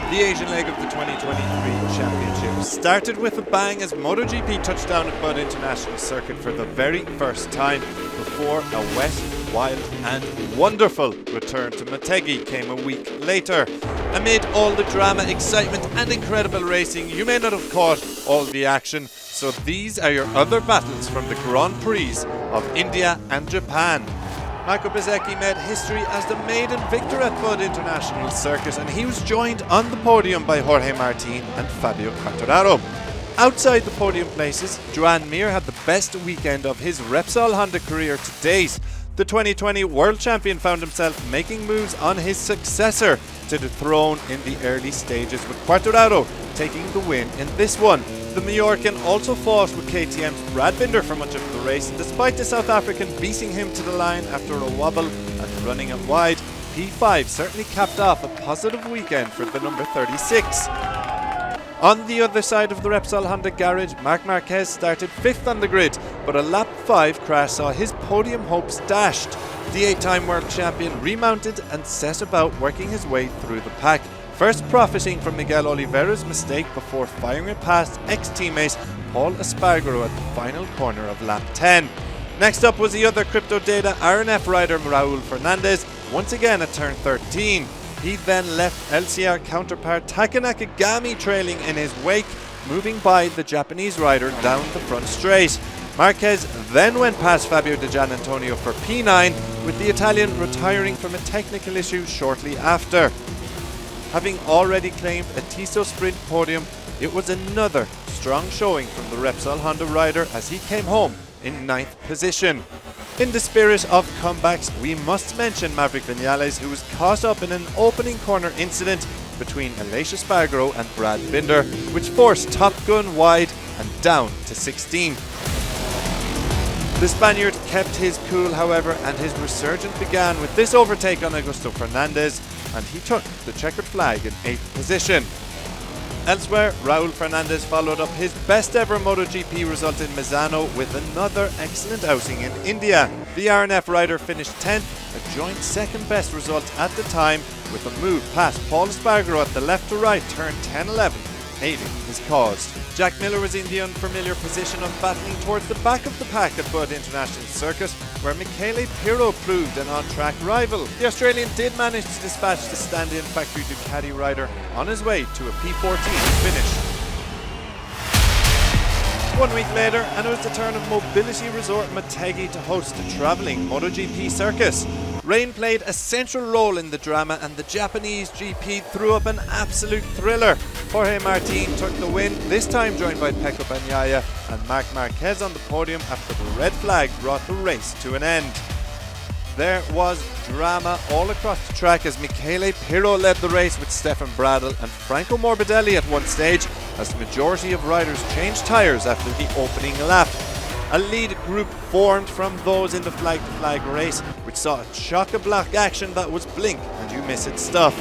The Asian leg of the 2023 championship started with a bang as MotoGP touched down at Bud International Circuit for the very first time before a wet, wild and wonderful return to Motegi came a week later. Amid all the drama, excitement and incredible racing, you may not have caught all the action, so these are your other battles from the Grand Prix of India and Japan. Marco Bezzecchi made history as the maiden victor at Bud International Circuit, and he was joined on the podium by Jorge Martin and Fabio Quartararo. Outside the podium places, Joan Mir had the best weekend of his Repsol Honda career to date. The 2020 world champion found himself making moves on his successor to the throne in the early stages, with Quartararo taking the win in this one. The Majorcan also fought with KTM's Brad Binder for much of the race, and despite the South African beating him to the line after a wobble and running it wide, P5 certainly capped off a positive weekend for the number 36. On the other side of the Repsol Honda garage, Marc Marquez started 5th on the grid, but a lap 5 crash saw his podium hopes dashed. The 8-time world champion remounted and set about working his way through the pack, first profiting from Miguel Oliveira's mistake before firing it past ex-teammate Paul Espargaro at the final corner of lap 10. Next up was the other Crypto Data RNF rider Raul Fernandez, once again at turn 13. He then left LCR counterpart Taka Nakagami trailing in his wake, moving by the Japanese rider down the front straight. Marquez then went past Fabio Di Giannantonio for P9, with the Italian retiring from a technical issue shortly after. Having already claimed a Tissot Sprint podium, it was another strong showing from the Repsol Honda rider as he came home in 9th position. In the spirit of comebacks, we must mention Maverick Viñales, who was caught up in an opening corner incident between Aleix Espargaro and Brad Binder, which forced Top Gun wide and down to 16th. The Spaniard kept his cool, however, and his resurgence began with this overtake on Augusto Fernandez, and he took the checkered flag in 8th position. Elsewhere, Raul Fernandez followed up his best ever MotoGP result in Misano with another excellent outing in India. The RNF rider finished 10th, a joint second best result at the time, with a move past Paul Espargaro at the left to right turn 10-11, aiding his cause. Jack Miller was in the unfamiliar position of battling towards the back of the pack at Bud International Circuit, where Michele Pirro proved an on-track rival. The Australian did manage to dispatch the stand-in factory Ducati rider on his way to a P14 finish. 1 week later, and it was the turn of mobility resort Motegi to host a travelling MotoGP circus. Rain played a central role in the drama, and the Japanese GP threw up an absolute thriller. Jorge Martin took the win, this time joined by Pecco Bagnaia and Marc Marquez on the podium after the red flag brought the race to an end. There was drama all across the track as Michele Pirro led the race with Stefan Bradl and Franco Morbidelli at one stage, as the majority of riders changed tyres after the opening lap. A lead group formed from those in the flag-to-flag race, which saw a chock-a-block action that was blink and you miss it stuff.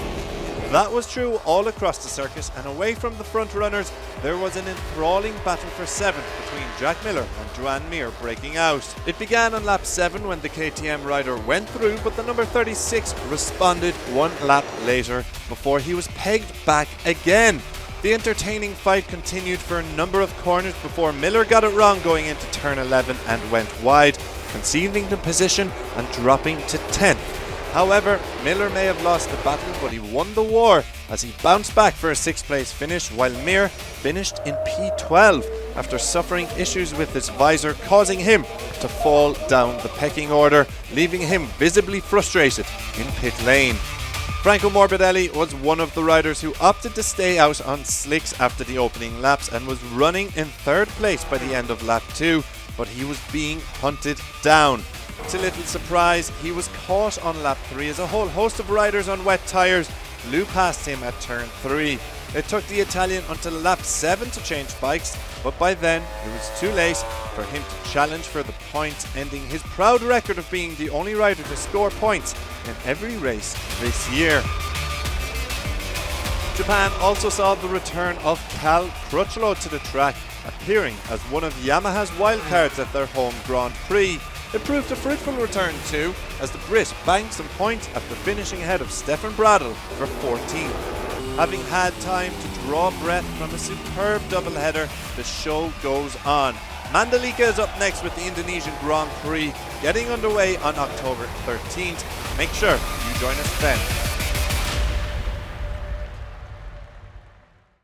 That was true all across the circuit, and away from the front runners, there was an enthralling battle for 7th between Jack Miller and Joan Mir breaking out. It began on lap 7 when the KTM rider went through, but the number 36 responded one lap later before he was pegged back again. The entertaining fight continued for a number of corners before Miller got it wrong going into turn 11 and went wide, conceding the position and dropping to 10th. However, Miller may have lost the battle, but he won the war as he bounced back for a 6th place finish, while Mir finished in P12 after suffering issues with his visor, causing him to fall down the pecking order, leaving him visibly frustrated in pit lane. Franco Morbidelli was one of the riders who opted to stay out on slicks after the opening laps and was running in 3rd place by the end of lap 2, but he was being hunted down. To little surprise, he was caught on lap 3 as a whole host of riders on wet tyres flew past him at turn 3. It took the Italian until lap 7 to change bikes, but by then it was too late for him to challenge for the points, ending his proud record of being the only rider to score points in every race this year. Japan also saw the return of Cal Crutchlow to the track, appearing as one of Yamaha's wildcards at their home Grand Prix. It proved a fruitful return too, as the Brit banked some points after finishing ahead of Stefan Bradl for 14th. Having had time to draw breath from a superb doubleheader, the show goes on. Mandalika is up next with the Indonesian Grand Prix, getting underway on October 13th. Make sure you join us then.